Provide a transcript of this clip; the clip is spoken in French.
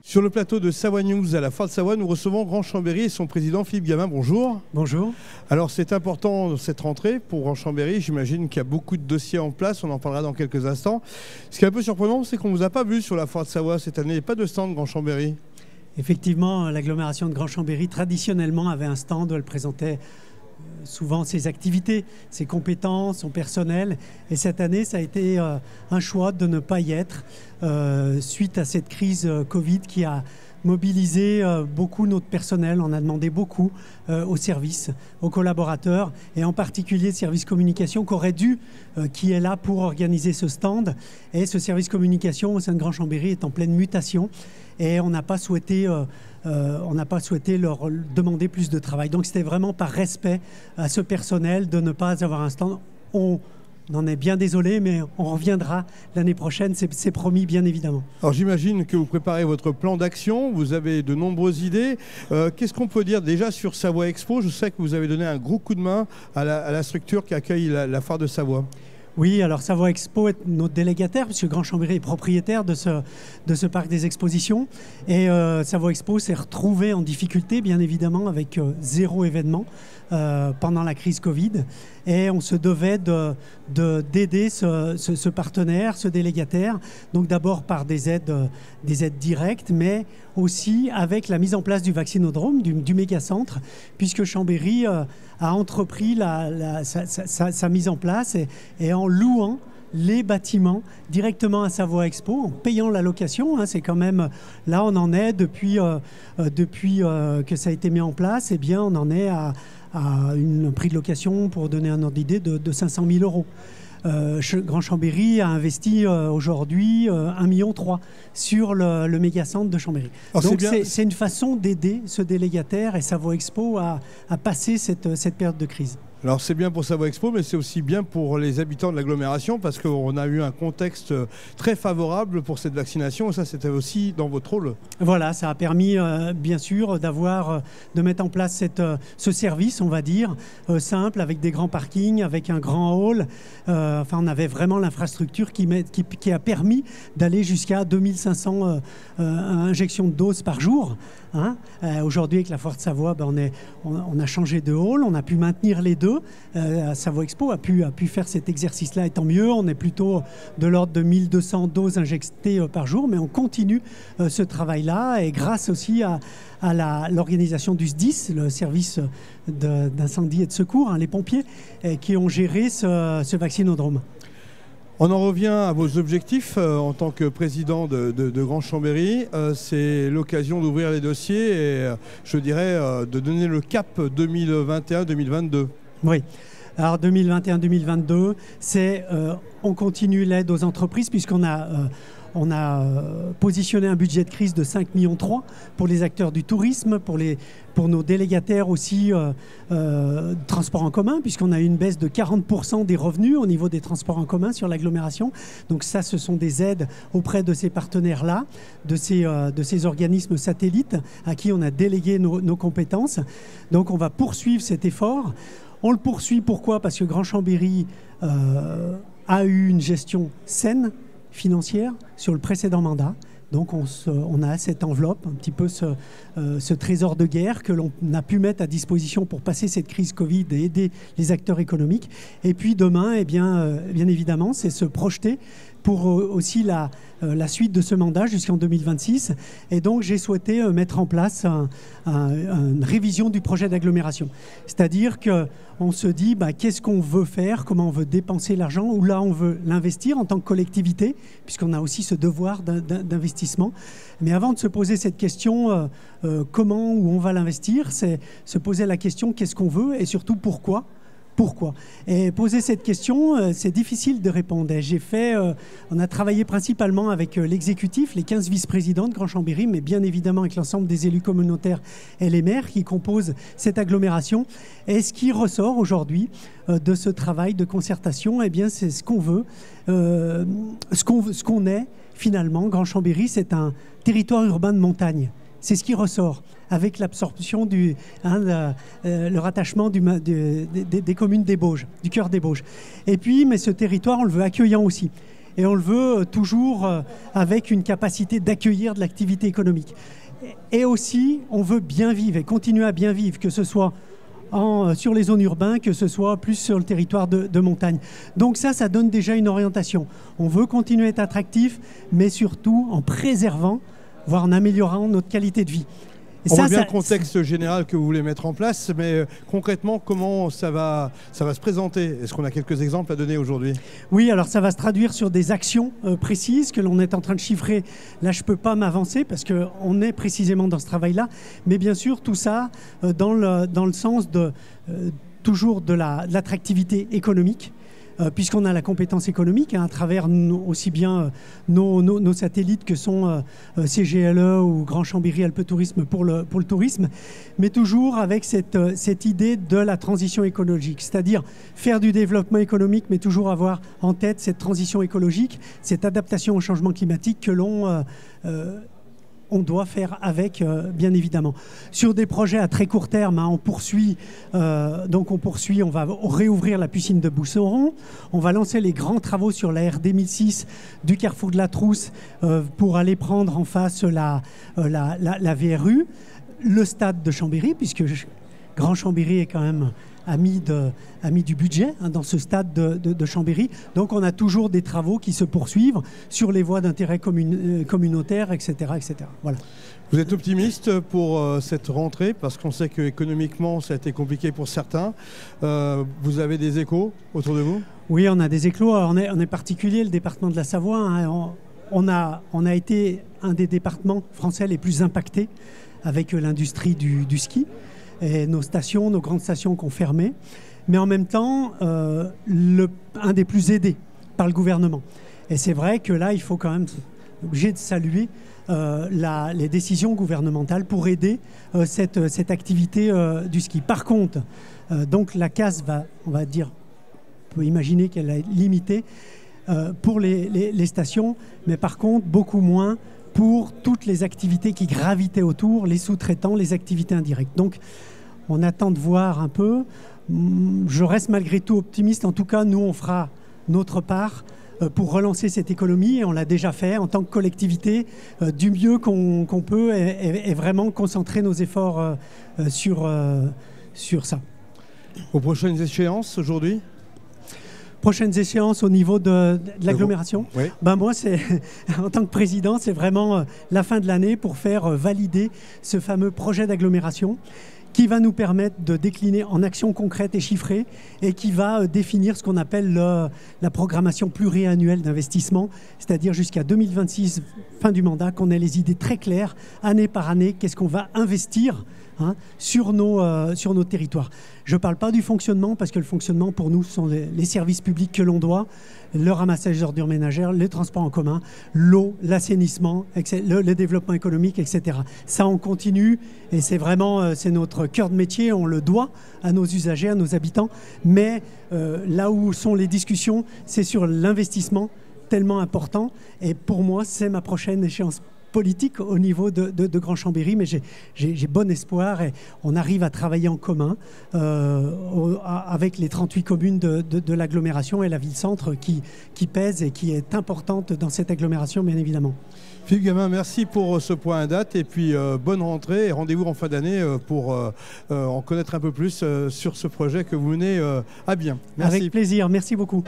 Sur le plateau de Savoie News à la Foire de Savoie, nous recevons Grand Chambéry et son président Philippe Gamin. Bonjour. Bonjour. Alors c'est important cette rentrée pour Grand Chambéry. J'imagine qu'il y a beaucoup de dossiers en place. On en parlera dans quelques instants. Ce qui est un peu surprenant, c'est qu'on ne vous a pas vu sur la Foire de Savoie cette année. Il n'y a pas de stand Grand Chambéry. Effectivement, l'agglomération de Grand Chambéry, traditionnellement, avait un stand où elle présentait souvent ses activités, ses compétences, son personnel. Et cette année, ça a été un choix de ne pas y être suite à cette crise Covid qui a mobilisé beaucoup notre personnel. On a demandé beaucoup aux services, aux collaborateurs et en particulier le service communication qui est là pour organiser ce stand. Et ce service communication au sein de Grand Chambéry est en pleine mutation et on n'a pas souhaité leur demander plus de travail. Donc c'était vraiment par respect à ce personnel de ne pas avoir un stand. On en est bien désolé, mais on reviendra l'année prochaine, c'est promis bien évidemment. Alors j'imagine que vous préparez votre plan d'action, vous avez de nombreuses idées. Qu'est-ce qu'on peut dire déjà sur Savoie Expo? Je sais que vous avez donné un gros coup de main à la structure qui accueille la Foire de Savoie. Oui, alors Savoie Expo est notre délégataire, puisque Grand Chambéry est propriétaire de ce parc des expositions. Et Savoie Expo s'est retrouvé en difficulté, bien évidemment, avec 0 événement pendant la crise Covid. Et on se devait d'aider ce partenaire, ce délégataire, donc d'abord par des aides directes, mais aussi avec la mise en place du vaccinodrome, du mégacentre, puisque Chambéry a entrepris sa mise en place et en louant les bâtiments directement à Savoie Expo, en payant la location. C'est quand même, là on en est depuis que ça a été mis en place, eh bien on en est à un prix de location, pour donner un ordre d'idée, de 500 000 euros. Grand Chambéry a investi aujourd'hui 1,3 million sur le mégacentre de Chambéry. Alors donc c'est une façon d'aider ce délégataire et Savoie Expo à passer cette période de crise. Alors c'est bien pour Savoie Expo, mais c'est aussi bien pour les habitants de l'agglomération parce qu'on a eu un contexte très favorable pour cette vaccination et ça c'était aussi dans votre rôle. Voilà, ça a permis bien sûr de mettre en place ce service, on va dire, simple, avec des grands parkings, avec un grand hall. On avait vraiment l'infrastructure qui a permis d'aller jusqu'à 2500 injections de doses par jour. Aujourd'hui, avec la Foire de Savoie, on a changé de hall, on a pu maintenir les deux. Savoie Expo a pu faire cet exercice-là, et tant mieux. On est plutôt de l'ordre de 1200 doses injectées par jour, mais on continue ce travail-là. Et grâce aussi à l'organisation du SDIS, le service d'incendie et de secours, les pompiers, qui ont géré ce vaccinodrome. On en revient à vos objectifs en tant que président de Grand Chambéry. C'est l'occasion d'ouvrir les dossiers et je dirais de donner le cap 2021-2022. Oui. Alors 2021-2022, on continue l'aide aux entreprises puisqu'on a positionné un budget de crise de 5,3 millions pour les acteurs du tourisme, pour nos délégataires aussi transports en commun, puisqu'on a eu une baisse de 40% des revenus au niveau des transports en commun sur l'agglomération. Donc ça, ce sont des aides auprès de ces partenaires-là, de ces organismes satellites à qui on a délégué nos compétences. Donc on va poursuivre cet effort. On le poursuit, pourquoi? Parce que Grand Chambéry a eu une gestion saine, financière, sur le précédent mandat. Donc on a cette enveloppe, un petit peu ce trésor de guerre que l'on a pu mettre à disposition pour passer cette crise Covid et aider les acteurs économiques. Et puis demain, bien évidemment, c'est se projeter pour aussi la suite de ce mandat jusqu'en 2026. Et donc, j'ai souhaité mettre en place une révision du projet d'agglomération. C'est-à-dire qu'on se dit qu'est-ce qu'on veut faire, comment on veut dépenser l'argent, où là on veut l'investir en tant que collectivité, puisqu'on a aussi ce devoir d'investissement. Mais avant de se poser cette question, comment, où on va l'investir, c'est se poser la question qu'est-ce qu'on veut et surtout pourquoi. Pourquoi? Et poser cette question, c'est difficile de répondre. On a travaillé principalement avec l'exécutif, les 15 vice-présidents de Grand Chambéry, mais bien évidemment avec l'ensemble des élus communautaires et les maires qui composent cette agglomération. Et ce qui ressort aujourd'hui de ce travail de concertation, eh bien, c'est ce qu'on veut, ce qu'on est finalement. Grand Chambéry, c'est un territoire urbain de montagne. C'est ce qui ressort avec l'absorption le rattachement des communes des Bauges, du cœur des Bauges. Et puis, mais ce territoire, on le veut accueillant aussi. et on le veut toujours avec une capacité d'accueillir de l'activité économique. Et aussi, on veut bien vivre et continuer à bien vivre, que ce soit sur les zones urbaines, que ce soit plus sur le territoire de montagne. Donc ça donne déjà une orientation. On veut continuer à être attractif, mais surtout en préservant, voire en améliorant notre qualité de vie. On voit bien le contexte général que vous voulez mettre en place, mais concrètement, comment ça va se présenter? Est-ce qu'on a quelques exemples à donner aujourd'hui? Oui, alors ça va se traduire sur des actions précises que l'on est en train de chiffrer. Là, je ne peux pas m'avancer parce qu'on est précisément dans ce travail-là. Mais bien sûr, tout ça dans le sens de toujours de l'attractivité économique. Puisqu'on a la compétence économique à travers aussi bien nos satellites que sont CGLE ou Grand Chambéry Alpes Tourisme pour le tourisme, mais toujours avec cette idée de la transition écologique, c'est-à-dire faire du développement économique, mais toujours avoir en tête cette transition écologique, cette adaptation au changement climatique que on doit faire avec, bien évidemment. Sur des projets à très court terme, on poursuit, on va réouvrir la piscine de Bousseron, on va lancer les grands travaux sur la RD 1006 du carrefour de la Trousse pour aller prendre en face la VRU, le stade de Chambéry, puisque Grand Chambéry est quand même ami du budget dans ce stade de Chambéry. Donc on a toujours des travaux qui se poursuivent sur les voies d'intérêt communautaire, etc., etc. Voilà. Vous êtes optimiste pour cette rentrée parce qu'on sait qu'économiquement ça a été compliqué pour certains. Vous avez des échos autour de vous? Oui, on a des échos. On est particulier, le département de la Savoie. Hein. On a été un des départements français les plus impactés avec l'industrie du ski. Et nos grandes stations qui ont fermé, mais en même temps, un des plus aidés par le gouvernement. Et c'est vrai que là, il faut quand même obligé de saluer les décisions gouvernementales pour aider cette activité du ski. Par contre, donc la casse on va dire, on peut imaginer qu'elle est limitée pour les stations, mais par contre, beaucoup moins pour toutes les activités qui gravitaient autour, les sous-traitants, les activités indirectes. Donc, on attend de voir un peu. Je reste malgré tout optimiste. En tout cas, nous, on fera notre part pour relancer cette économie. Et on l'a déjà fait en tant que collectivité, du mieux qu'on peut et vraiment concentrer nos efforts sur ça. Aux prochaines échéances aujourd'hui ? Prochaines échéances au niveau de l'agglomération. Oui. Moi, en tant que président, c'est vraiment la fin de l'année pour faire valider ce fameux projet d'agglomération qui va nous permettre de décliner en actions concrètes et chiffrées et qui va définir ce qu'on appelle la programmation pluriannuelle d'investissement, c'est-à-dire jusqu'à 2026, fin du mandat, qu'on ait les idées très claires, année par année, qu'est-ce qu'on va investir sur nos territoires. Je ne parle pas du fonctionnement, parce que le fonctionnement, pour nous, ce sont les services publics que l'on doit, le ramassage des ordures ménagères, les transports en commun, l'eau, l'assainissement, le développement économique, etc. Ça, on continue, et c'est vraiment c'est notre cœur de métier, on le doit à nos usagers, à nos habitants, mais là où sont les discussions, c'est sur l'investissement tellement important, et pour moi, c'est ma prochaine échéance politique au niveau de Grand Chambéry, mais j'ai bon espoir et on arrive à travailler en commun avec les 38 communes de l'agglomération et la ville-centre qui pèse et qui est importante dans cette agglomération, bien évidemment. Philippe Gamin, merci pour ce point à date et puis bonne rentrée et rendez-vous en fin d'année pour en connaître un peu plus sur ce projet que vous menez à bien. Merci. Avec plaisir, merci beaucoup.